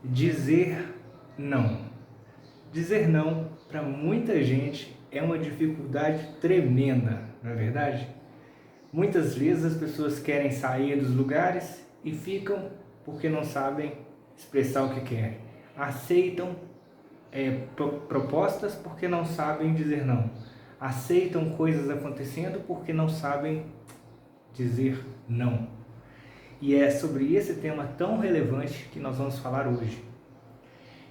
Dizer não. Dizer não para muita gente é uma dificuldade tremenda, não é verdade? Muitas vezes as pessoas querem sair dos lugares e ficam porque não sabem expressar o que querem. Aceitam propostas porque não sabem dizer não. Aceitam coisas acontecendo porque não sabem dizer não. E é sobre esse tema tão relevante que nós vamos falar hoje.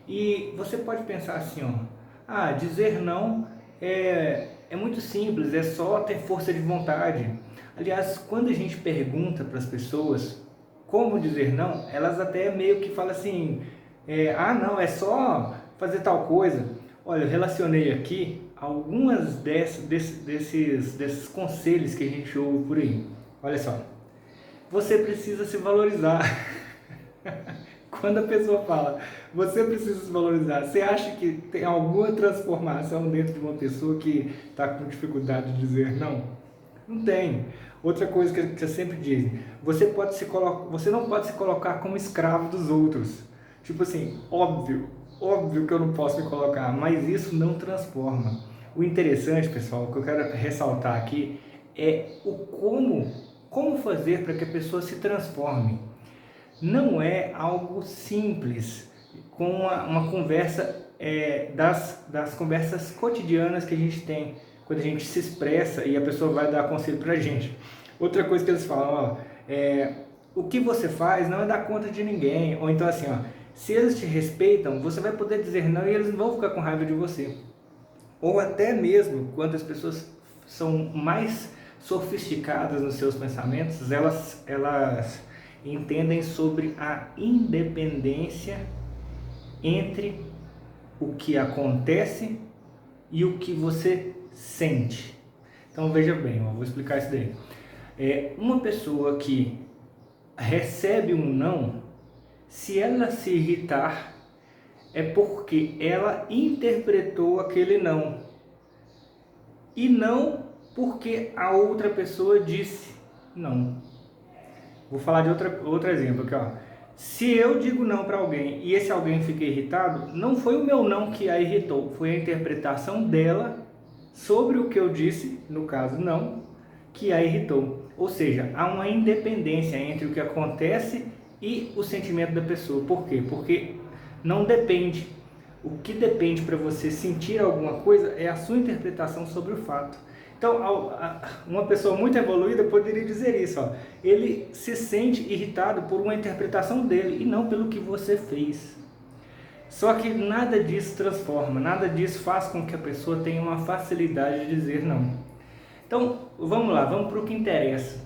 E você pode pensar assim, ó, dizer não é muito simples, é só ter força de vontade. Aliás, quando a gente pergunta para as pessoas como dizer não, elas até meio que falam assim, não, é só fazer tal coisa. Olha, eu relacionei aqui algumas desses conselhos que a gente ouve por aí. Olha só, você precisa se valorizar. Quando a pessoa fala, você precisa se valorizar, você acha que tem alguma transformação dentro de uma pessoa que está com dificuldade de dizer não? Não tem. Outra coisa que eu sempre digo, você não pode se colocar como escravo dos outros. Tipo assim, óbvio que eu não posso me colocar, mas isso não transforma. O interessante, pessoal, o que eu quero ressaltar aqui é como fazer para que a pessoa se transforme. Não é algo simples, com uma conversa das conversas cotidianas que a gente tem, quando a gente se expressa e a pessoa vai dar conselho pra gente. Outra coisa que eles falam, o que você faz não é dar conta de ninguém, ou então assim, se eles te respeitam, você vai poder dizer não e eles não vão ficar com raiva de você. Ou até mesmo quando as pessoas são mais sofisticadas nos seus pensamentos, elas entendem sobre a independência entre o que acontece e o que você sente. Então veja bem, eu vou explicar isso daí. Uma pessoa que recebe um não, se ela se irritar, é porque ela interpretou aquele não e não porque a outra pessoa disse não. Vou falar de outro exemplo aqui, Se eu digo não para alguém e esse alguém fica irritado, não foi o meu não que a irritou, foi a interpretação dela sobre o que eu disse, no caso não, que a irritou. Ou seja, há uma independência entre o que acontece e o sentimento da pessoa. Por quê? Porque não depende. O que depende para você sentir alguma coisa é a sua interpretação sobre o fato. Então, uma pessoa muito evoluída poderia dizer isso, ele se sente irritado por uma interpretação dele e não pelo que você fez. Só que nada disso transforma, nada disso faz com que a pessoa tenha uma facilidade de dizer não. Então, vamos lá, vamos para o que interessa.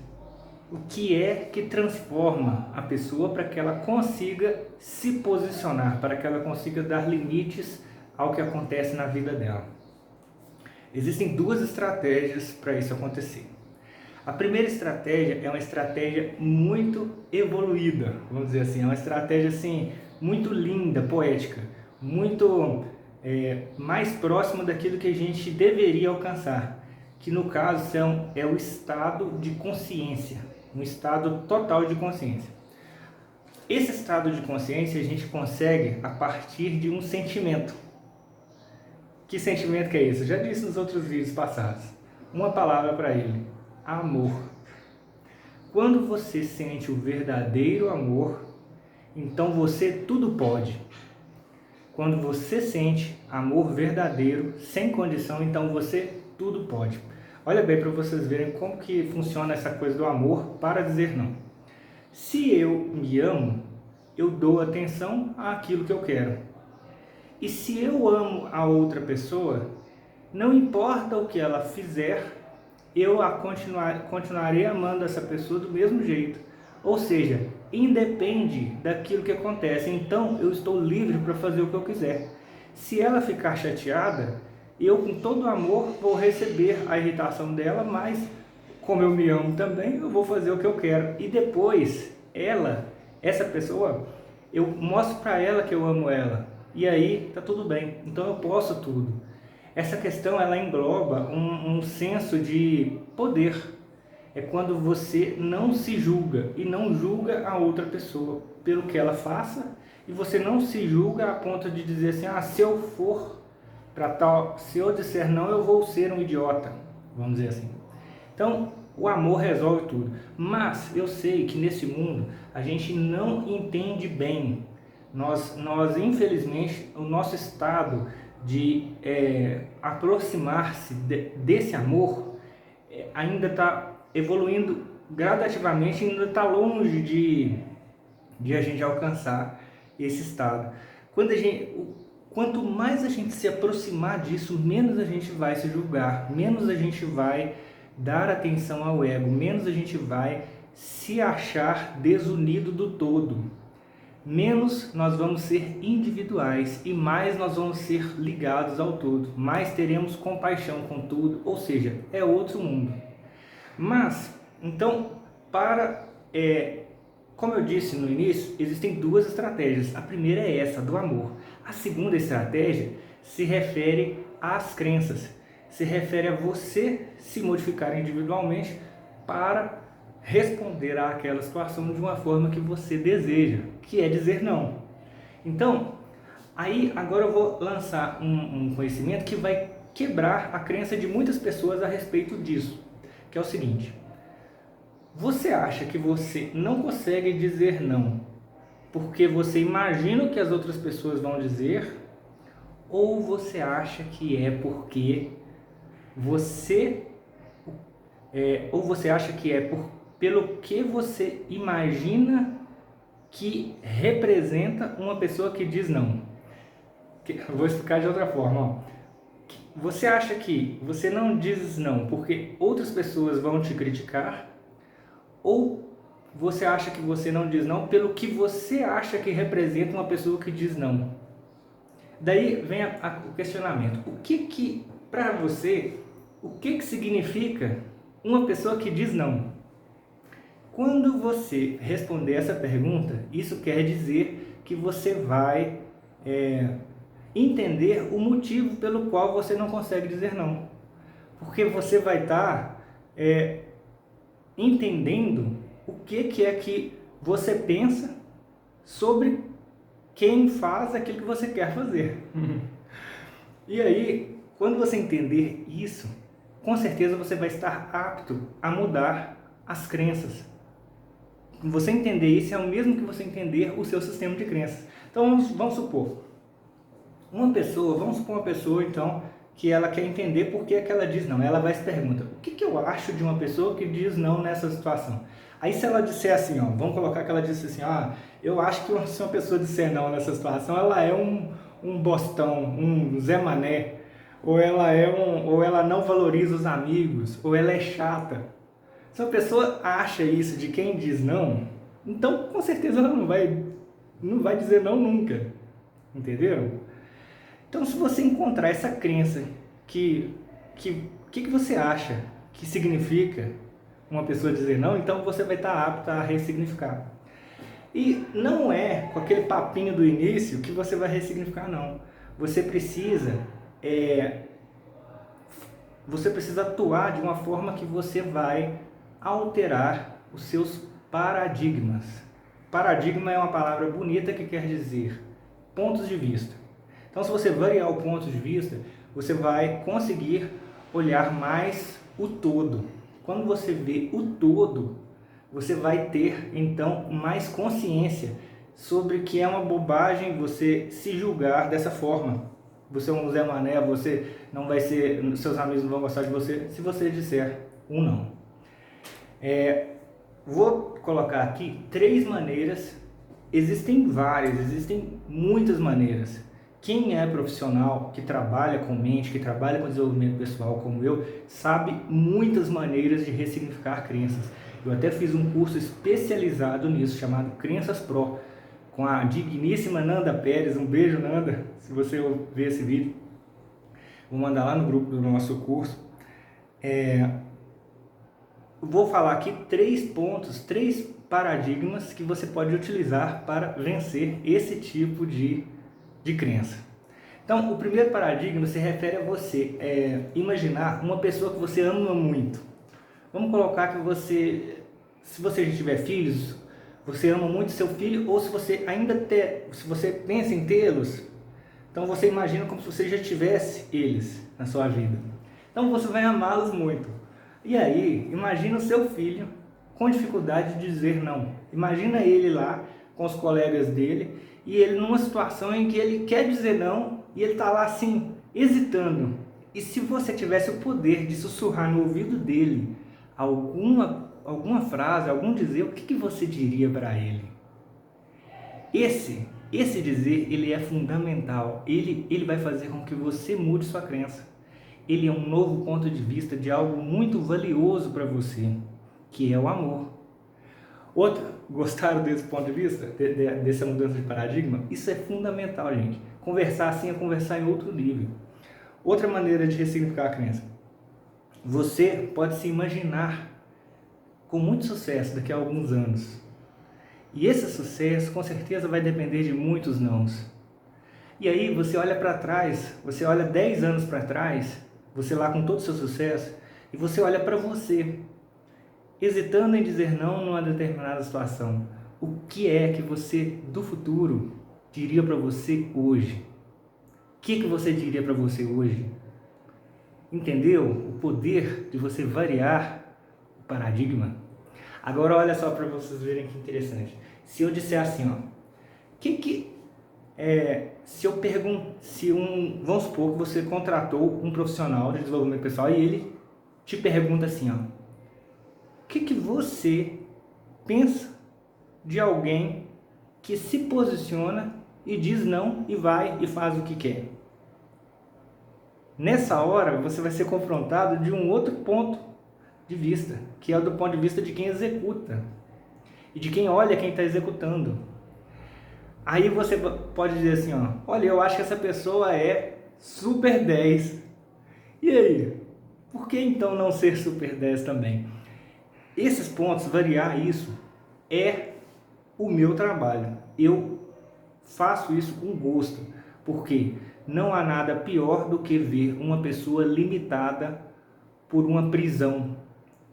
O que é que transforma a pessoa para que ela consiga se posicionar, para que ela consiga dar limites ao que acontece na vida dela? Existem duas estratégias para isso acontecer. A primeira estratégia é uma estratégia muito evoluída, vamos dizer assim, é uma estratégia assim, muito linda, poética, muito mais próxima daquilo que a gente deveria alcançar, que no caso é o estado de consciência, um estado total de consciência. Esse estado de consciência a gente consegue a partir de um sentimento. Que sentimento que é esse? Eu já disse nos outros vídeos passados. Uma palavra para ele: amor. Quando você sente o verdadeiro amor, então você tudo pode. Quando você sente amor verdadeiro, sem condição, então você tudo pode. Olha bem para vocês verem como que funciona essa coisa do amor para dizer não. Se eu me amo, eu dou atenção àquilo que eu quero. E se eu amo a outra pessoa, não importa o que ela fizer, eu continuarei amando essa pessoa do mesmo jeito. Ou seja, independe daquilo que acontece. Então eu estou livre para fazer o que eu quiser. Se ela ficar chateada, eu com todo amor vou receber a irritação dela, mas como eu me amo também, eu vou fazer o que eu quero. E depois, essa pessoa, eu mostro para ela que eu amo ela. E aí tá tudo bem. Então eu posso tudo. Essa questão ela engloba um senso de poder. É quando você não se julga e não julga a outra pessoa. pelo que ela faça e você não se julga a ponto de dizer assim, se eu for para tal, se eu disser não, eu vou ser um idiota, vamos dizer assim. Então, o amor resolve tudo. Mas eu sei que nesse mundo a gente não entende bem. Nós infelizmente, o nosso estado de aproximar-se desse amor ainda está evoluindo gradativamente, ainda está longe de a gente alcançar esse estado. Quanto mais a gente se aproximar disso, menos a gente vai se julgar, menos a gente vai dar atenção ao ego, menos a gente vai se achar desunido do todo, menos nós vamos ser individuais e mais nós vamos ser ligados ao todo, mais teremos compaixão com tudo, ou seja, é outro mundo. Mas, então, como eu disse no início, existem duas estratégias. A primeira é essa, do amor. A segunda estratégia se refere às crenças, se refere a você se modificar individualmente para responder àquela situação de uma forma que você deseja, que é dizer não. Então, aí agora eu vou lançar um conhecimento que vai quebrar a crença de muitas pessoas a respeito disso, que é o seguinte: você acha que você não consegue dizer não porque você imagina o que as outras pessoas vão dizer, ou você acha que é porque ou você acha que é pelo que você imagina que representa uma pessoa que diz não? Vou explicar de outra forma. Ó. Você acha que você não diz não porque outras pessoas vão te criticar, ou você acha que você não diz não pelo que você acha que representa uma pessoa que diz não? Daí vem o questionamento. Para você, o que significa uma pessoa que diz não? Quando você responder essa pergunta, isso quer dizer que você vai entender o motivo pelo qual você não consegue dizer não. Porque você vai estar entendendo o que é que você pensa sobre quem faz aquilo que você quer fazer. E aí, quando você entender isso, com certeza você vai estar apto a mudar as crenças. Você entender isso é o mesmo que você entender o seu sistema de crenças. Então vamos supor uma pessoa então que ela quer entender por que ela diz não. Ela vai se perguntar: o que eu acho de uma pessoa que diz não nessa situação? Aí se ela disser assim, vamos colocar que ela disse assim, eu acho que se uma pessoa disser não nessa situação, ela é um bostão, um Zé Mané, ou ela não valoriza os amigos, ou ela é chata. Se uma pessoa acha isso de quem diz não, então com certeza ela não vai dizer não nunca, entenderam? Então, se você encontrar essa crença que você acha que significa uma pessoa dizer não, então você vai estar apto a ressignificar. E não é com aquele papinho do início que você vai ressignificar, não. Você precisa atuar de uma forma que você vai alterar os seus paradigmas. Paradigma é uma palavra bonita que quer dizer pontos de vista. Então, se você variar o ponto de vista, você vai conseguir olhar mais o todo. Quando você vê o todo, você vai ter, então, mais consciência sobre que é uma bobagem você se julgar dessa forma. Você é um Zé Mané, você não vai ser, seus amigos não vão gostar de você se você disser um não. Vou colocar aqui 3 maneiras, existem muitas maneiras. Quem é profissional, que trabalha com mente, que trabalha com desenvolvimento pessoal como eu, sabe muitas maneiras de ressignificar crenças. Eu até fiz um curso especializado nisso, chamado Crenças Pro, com a digníssima Nanda Pérez. Um beijo, Nanda, se você ver esse vídeo. Vou mandar lá no grupo do nosso curso. Vou falar aqui 3 pontos, 3 paradigmas que você pode utilizar para vencer esse tipo de crença. Então, o primeiro paradigma se refere a você imaginar uma pessoa que você ama muito. Vamos colocar que se você já tiver filhos, você ama muito seu filho, ou se você se você pensa em tê-los, então você imagina como se você já tivesse eles na sua vida. Então você vai amá-los muito. E aí, imagina o seu filho com dificuldade de dizer não. Imagina ele lá com os colegas dele e ele numa situação em que ele quer dizer não e ele está lá assim, hesitando. E se você tivesse o poder de sussurrar no ouvido dele alguma frase, algum dizer, o que você diria para ele? Esse dizer, ele é fundamental. Ele vai fazer com que você mude sua crença. Ele é um novo ponto de vista de algo muito valioso para você, que é o amor. Gostaram desse ponto de vista? Dessa mudança de paradigma? Isso é fundamental, gente. Conversar assim é conversar em outro nível. Outra maneira de ressignificar a crença. Você pode se imaginar com muito sucesso daqui a alguns anos. E esse sucesso com certeza vai depender de muitos nãos. E aí você olha para trás, você olha 10 anos para trás, você lá com todo o seu sucesso, e você olha para você, hesitando em dizer não numa determinada situação. O que é que você do futuro diria para você hoje? O que você diria para você hoje? Entendeu o poder de você variar o paradigma? Agora olha só para vocês verem que interessante. Se eu disser assim, ó, vamos supor que você contratou um profissional de desenvolvimento pessoal e ele te pergunta assim, ó, o que você pensa de alguém que se posiciona e diz não e vai e faz o que quer? Nessa hora você vai ser confrontado de um outro ponto de vista, que é do ponto de vista de quem executa e de quem olha quem está executando. Aí você pode dizer assim, ó, olha, eu acho que essa pessoa é super 10. E aí? Por que então não ser super 10 também? Esses pontos, variar isso, é o meu trabalho. Eu faço isso com gosto, porque não há nada pior do que ver uma pessoa limitada por uma prisão,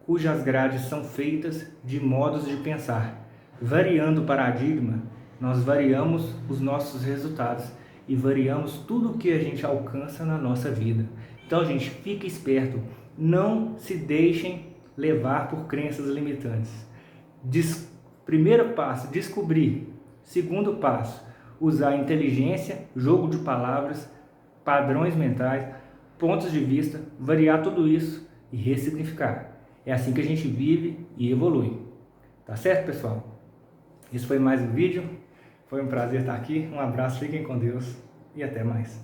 cujas grades são feitas de modos de pensar. Variando o paradigma, nós variamos os nossos resultados e variamos tudo o que a gente alcança na nossa vida. Então, gente, fique esperto. Não se deixem levar por crenças limitantes. Primeiro passo, descobrir. Segundo passo, usar inteligência, jogo de palavras, padrões mentais, pontos de vista, variar tudo isso e ressignificar. É assim que a gente vive e evolui. Tá certo, pessoal? Esse foi mais um vídeo. Foi um prazer estar aqui. Um abraço, fiquem com Deus e até mais.